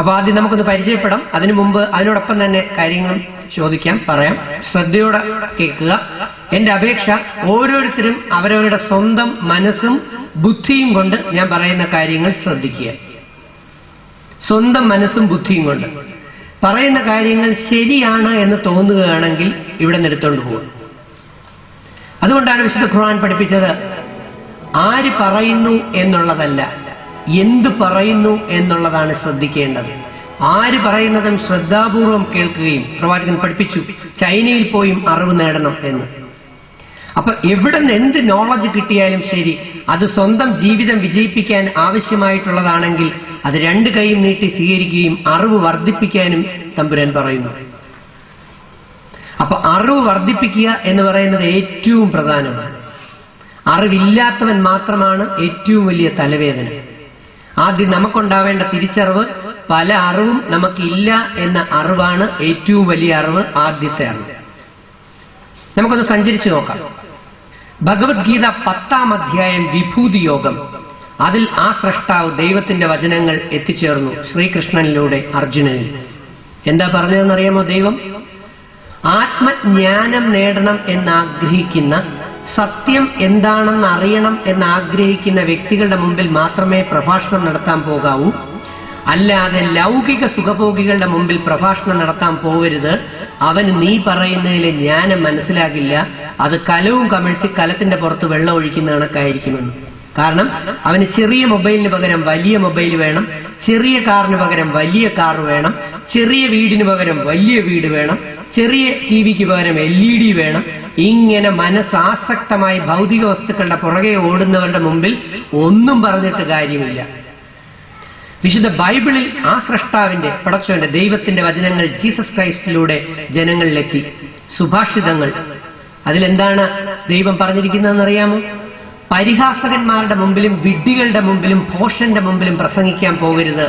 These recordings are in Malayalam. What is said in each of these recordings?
അപ്പൊ ആദ്യം നമുക്കൊന്ന് പരിചയപ്പെടാം. അതിനു മുമ്പ് അതിനോടൊപ്പം തന്നെ കാര്യങ്ങളും ചോദിക്കാം, പറയാം. ശ്രദ്ധയോടെ കേൾക്കുക. എന്റെ അപേക്ഷ, ഓരോരുത്തരും അവരവരുടെ സ്വന്തം മനസ്സും ബുദ്ധിയും കൊണ്ട് ഞാൻ പറയുന്ന കാര്യങ്ങൾ ശ്രദ്ധിക്കുക. സ്വന്തം മനസ്സും ബുദ്ധിയും കൊണ്ട് പറയുന്ന കാര്യങ്ങൾ ശരിയാണ് എന്ന് തോന്നുകയാണെങ്കിൽ ഇവിടെ നിന്ന് എടുത്തോണ്ട് പോകും. അതുകൊണ്ടാണ് വിശുദ്ധ ഖുർആൻ പഠിപ്പിച്ചത്, ആര് പറയുന്നു എന്നുള്ളതല്ല, എന്ത് പറയുന്നു എന്നുള്ളതാണ് ശ്രദ്ധിക്കേണ്ടത്. ആര് പറയുന്നതും ശ്രദ്ധാപൂർവം കേൾക്കുകയും പ്രവാചകൻ പഠിപ്പിച്ചു, ചൈനയിൽ പോയും അറിവ് നേടണം എന്ന്. അപ്പൊ എവിടെ നിന്ന് എന്ത് നോളജ് കിട്ടിയാലും ശരി, അത് സ്വന്തം ജീവിതം വിജയിപ്പിക്കാൻ ആവശ്യമായിട്ടുള്ളതാണെങ്കിൽ അത് രണ്ട് കൈയും നീട്ടി സ്വീകരിക്കുകയും അറിവ് വർദ്ധിപ്പിക്കാനും തമ്പുരാൻ പറയുന്നു. അപ്പൊ അറിവ് വർദ്ധിപ്പിക്കുക എന്ന് പറയുന്നത് ഏറ്റവും പ്രധാനമാണ്. അറിവില്ലാത്തവൻ മാത്രമാണ് ഏറ്റവും വലിയ തലവേദന. ആദ്യം നമുക്കുണ്ടാവേണ്ട തിരിച്ചറിവ്, പല അറിവും നമുക്കില്ല എന്ന അറിവാണ് ഏറ്റവും വലിയ അറിവ്, ആദ്യത്തെ അറിവ്. നമുക്കൊന്ന് സഞ്ചരിച്ചു നോക്കാം. ഭഗവത്ഗീത 10-ാം അധ്യായം വിഭൂതി യോഗം. അതിൽ ആ സ്രഷ്ടാവ് ദൈവത്തിന്റെ വചനങ്ങൾ എത്തിച്ചേർന്നു ശ്രീകൃഷ്ണനിലൂടെ അർജുനനിൽ. എന്താ പറഞ്ഞതെന്നറിയാമോ? ദൈവം ആത്മജ്ഞാനം നേടണം എന്നാഗ്രഹിക്കുന്ന, സത്യം എന്താണെന്ന് അറിയണം എന്നാഗ്രഹിക്കുന്ന വ്യക്തികളുടെ മുമ്പിൽ മാത്രമേ പ്രഭാഷണം നടത്താൻ പോകാവൂ, അല്ലാതെ ലൗകിക സുഖഭോഗികളുടെ മുമ്പിൽ പ്രഭാഷണം നടത്താൻ പോകരുത്. അവന് നീ പറയുന്നതിലെ ജ്ഞാനം മനസ്സിലാകില്ല, അത് കലവും കമിഴ്ത്തി കലത്തിന്റെ പുറത്ത് വെള്ളം ഒഴിക്കുന്ന കണക്കായിരിക്കുമെന്ന്. കാരണം അവന് ചെറിയ മൊബൈലിന് പകരം വലിയ മൊബൈൽ വേണം, ചെറിയ കാറിന് പകരം വലിയ കാർ വേണം, ചെറിയ വീടിന് പകരം വലിയ വീട് വേണം, ചെറിയ ടിവിക്ക് പകരം LED വേണം. ഇങ്ങനെ മനസ്സാസക്തമായി ഭൗതിക വസ്തുക്കളുടെ പുറകെ ഓടുന്നവരുടെ മുമ്പിൽ ഒന്നും പറഞ്ഞിട്ട് കാര്യമില്ല. വിശുദ്ധ ബൈബിളിൽ ആ സ്രഷ്ടാവിന്റെ, പടച്ചവന്റെ, ദൈവത്തിന്റെ വചനങ്ങൾ ജീസസ് ക്രൈസ്റ്റിലൂടെ ജനങ്ങളിലെത്തി. സുഭാഷിതങ്ങൾ. അതിലെന്താണ് ദൈവം പറഞ്ഞിരിക്കുന്നതെന്നറിയാമോ? പരിഹാസകന്മാരുടെ മുമ്പിലും വിഡ്ഢികളുടെ മുമ്പിലും ഭോഷന്റെ മുമ്പിലും പ്രസംഗിക്കാൻ പോകരുത്.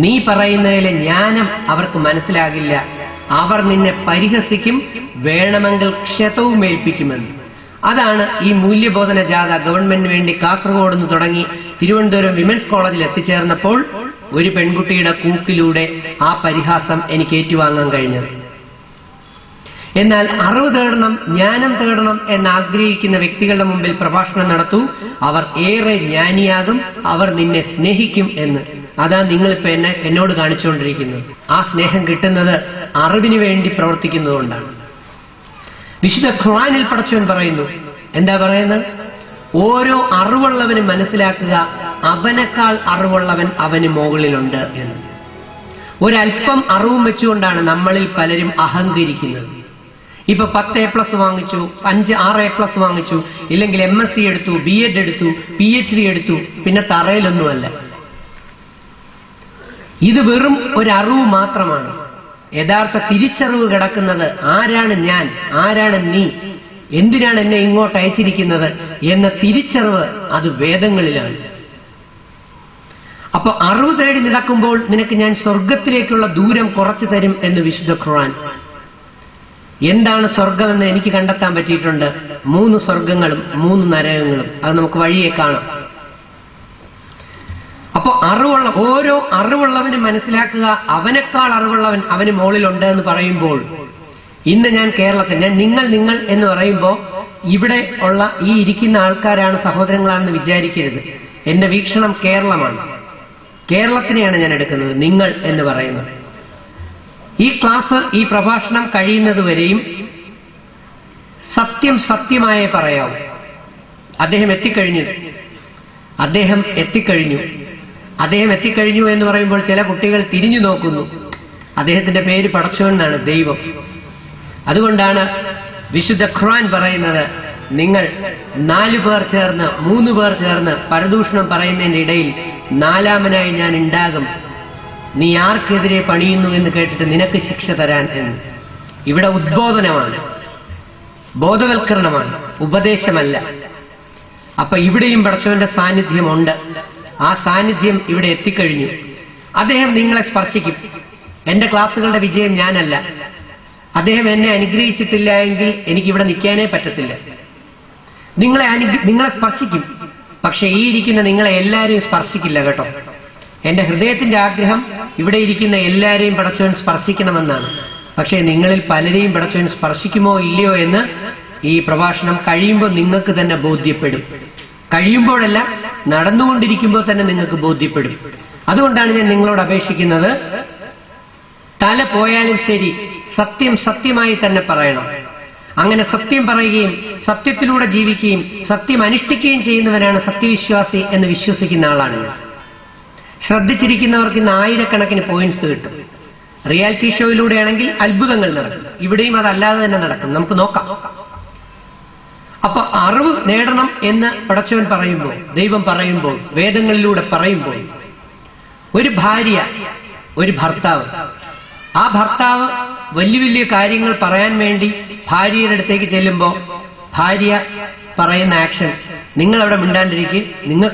നീ പറയുന്നതിലെ ജ്ഞാനം അവർക്ക് മനസ്സിലാകില്ല, അവർ നിന്നെ പരിഹസിക്കും, വേണമെങ്കിൽ ക്ഷതവും ഏൽപ്പിക്കുമെന്ന്. അതാണ് ഈ മൂല്യബോധന ജാഥ ഗവൺമെന്റിന് വേണ്ടി കാസർഗോഡ് നിന്ന് തുടങ്ങി തിരുവനന്തപുരം വിമൻസ് കോളേജിൽ എത്തിച്ചേർന്നപ്പോൾ ഒരു പെൺകുട്ടിയുടെ കൂക്കിലൂടെ ആ പരിഹാസം എനിക്ക് ഏറ്റുവാങ്ങാൻ കഴിഞ്ഞത്. എന്നാൽ അറിവ് തേടണം, ജ്ഞാനം തേടണം എന്നാഗ്രഹിക്കുന്ന വ്യക്തികളുടെ മുമ്പിൽ പ്രഭാഷണം നടത്തൂ, അവർ ഏറെ ജ്ഞാനിയാകും, അവർ നിന്നെ സ്നേഹിക്കും എന്ന്. അതാ നിങ്ങളിപ്പോ എന്നോട് കാണിച്ചുകൊണ്ടിരിക്കുന്നത്. ആ സ്നേഹം കിട്ടുന്നത് അറിവിന് വേണ്ടി പ്രവർത്തിക്കുന്നതുകൊണ്ടാണ്. വിശുദ്ധ ഖുർആനിൽ പടച്ചവൻ പറയുന്നു, എന്താ പറയുന്നത്? ഓരോ അറിവുള്ളവനും മനസ്സിലാക്കുക, അവനേക്കാൾ അറിവുള്ളവൻ അവന് മുകളിലുണ്ട് എന്ന്. ഒരല്പം അറിവും വെച്ചുകൊണ്ടാണ് നമ്മളിൽ പലരും അഹങ്കരിക്കുന്നത്. ഇപ്പൊ 10A+ വാങ്ങിച്ചു, 5-6A+ വാങ്ങിച്ചു, ഇല്ലെങ്കിൽ MSc എടുത്തു, B.Ed എടുത്തു, PhD എടുത്തു, പിന്നെ തറയിലൊന്നുമല്ല. ഇത് വെറും ഒരറിവ് മാത്രമാണ്. യഥാർത്ഥ തിരിച്ചറിവ് കിടക്കുന്നത് ആരാണ് ഞാൻ, ആരാണ് നീ, എന്തിനാണ് എന്നെ ഇങ്ങോട്ട് അയച്ചിരിക്കുന്നത് എന്ന തിരിച്ചറിവ് അത് വേദങ്ങളിലാണ്. അപ്പൊ അറിവ് തേടി നടക്കുമ്പോൾ നിനക്ക് ഞാൻ സ്വർഗത്തിലേക്കുള്ള ദൂരം കുറച്ചു തരും എന്ന് വിശുദ്ധ ഖുർആൻ. എന്താണ് സ്വർഗമെന്ന് എനിക്ക് കണ്ടെത്താൻ പറ്റിയിട്ടുണ്ട്. 3 സ്വർഗങ്ങളും 3 നരകങ്ങളും. അത് നമുക്ക് വഴിയെ കാണാം. അപ്പോ ഓരോ അറിവുള്ളവനും മനസ്സിലാക്കുക, അവനേക്കാൾ അറിവുള്ളവൻ അവന് മുകളിലുണ്ട് എന്ന് പറയുമ്പോൾ, ഇന്ന് ഞാൻ കേരളത്തിൽ, ഞാൻ നിങ്ങൾ എന്ന് പറയുമ്പോൾ ഇവിടെ ഉള്ള ഈ ഇരിക്കുന്ന ആൾക്കാരാണ് സഹോദരങ്ങളാണെന്ന് വിചാരിക്കരുത്. എന്റെ വീക്ഷണം കേരളമാണ്. കേരളത്തിനെയാണ് ഞാൻ എടുക്കുന്നത്, നിങ്ങൾ എന്ന് പറയുന്നത്. ഈ ക്ലാസ്, ഈ പ്രഭാഷണം കഴിയുന്നതുവരെയും സത്യം സത്യമായേ പറയാവൂ. അദ്ദേഹം എത്തിക്കഴിഞ്ഞു എന്ന് പറയുമ്പോൾ ചില കുട്ടികൾ തിരിഞ്ഞു നോക്കുന്നു. അദ്ദേഹത്തിന്റെ പേര് പടച്ചോൻ എന്നാണ്, ദൈവം. അതുകൊണ്ടാണ് വിശുദ്ധ ഖുർആൻ പറയുന്നത്, നിങ്ങൾ 4 പേർ ചേർന്ന് 3 പേർ ചേർന്ന് പരദൂഷണം പറയുന്നതിന്റെ ഇടയിൽ 4-മനായി ഞാൻ ഉണ്ടാകും, നീ ആർക്കെതിരെ പണിയുന്നു എന്ന് കേട്ടിട്ട് നിനക്ക് ശിക്ഷ തരാൻ എന്ന്. ഇവിടെ ഉദ്ബോധനമാണ്, ബോധവൽക്കരണമാണ്, ഉപദേശമല്ല. അപ്പൊ ഇവിടെയും പടച്ചവന്റെ സാന്നിധ്യമുണ്ട്. ആ സാന്നിധ്യം ഇവിടെ എത്തിക്കഴിഞ്ഞു. അദ്ദേഹം നിങ്ങളെ സ്പർശിക്കും. എന്റെ ക്ലാസ്സുകളുടെ വിജയം ഞാനല്ല. അദ്ദേഹം എന്നെ അനുഗ്രഹിച്ചിട്ടില്ല എങ്കിൽ എനിക്കിവിടെ നിൽക്കാനേ പറ്റത്തില്ല. നിങ്ങളെ സ്പർശിക്കും. പക്ഷെ ഈ ഇരിക്കുന്ന നിങ്ങളെ എല്ലാവരെയും സ്പർശിക്കില്ല കേട്ടോ. എന്റെ ഹൃദയത്തിന്റെ ആഗ്രഹം ഇവിടെ ഇരിക്കുന്ന എല്ലാവരെയും പടച്ചവൻ സ്പർശിക്കണമെന്നാണ്. പക്ഷേ നിങ്ങളിൽ പലരെയും പടച്ചവൻ സ്പർശിക്കുമോ ഇല്ലയോ എന്ന് ഈ പ്രഭാഷണം കഴിയുമ്പോൾ നിങ്ങൾക്ക് തന്നെ ബോധ്യപ്പെടും. കഴിയുമ്പോഴല്ല, നടന്നുകൊണ്ടിരിക്കുമ്പോൾ തന്നെ നിങ്ങൾക്ക് ബോധ്യപ്പെടും. അതുകൊണ്ടാണ് ഞാൻ നിങ്ങളോട് അപേക്ഷിക്കുന്നത്, തല പോയാലും ശരി സത്യം സത്യമായി തന്നെ പറയണം. അങ്ങനെ സത്യം പറയുകയും സത്യത്തിലൂടെ ജീവിക്കുകയും സത്യം അനുഷ്ഠിക്കുകയും ചെയ്യുന്നവനാണ് സത്യവിശ്വാസി എന്ന് വിശ്വസിക്കുന്ന ആളാണ് ഞാൻ. ശ്രദ്ധിച്ചിരിക്കുന്നവർക്ക് ഇന്ന് ആയിരക്കണക്കിന് പോയിന്റ്സ് കിട്ടും. റിയാലിറ്റി ഷോയിലൂടെയാണെങ്കിൽ അത്ഭുതങ്ങൾ നടക്കും. ഇവിടെയും അതല്ലാതെ തന്നെ നടക്കും. നമുക്ക് നോക്കാം. അപ്പൊ അറിവ് നേടണം എന്ന് പടച്ചവൻ പറയുമ്പോൾ, ദൈവം പറയുമ്പോൾ, വേദങ്ങളിലൂടെ പറയുമ്പോൾ, ഒരു ഭാര്യ, ഒരു ഭർത്താവ്, ആ ഭർത്താവ് വലിയ വലിയ കാര്യങ്ങൾ പറയാൻ വേണ്ടി ഭാര്യയുടെ അടുത്തേക്ക് ചെല്ലുമ്പോൾ ഭാര്യ പറയുന്ന ആക്ഷൻ, നിങ്ങൾ അവിടെ മിണ്ടാണ്ടിരിക്കുക, നിങ്ങൾക്ക്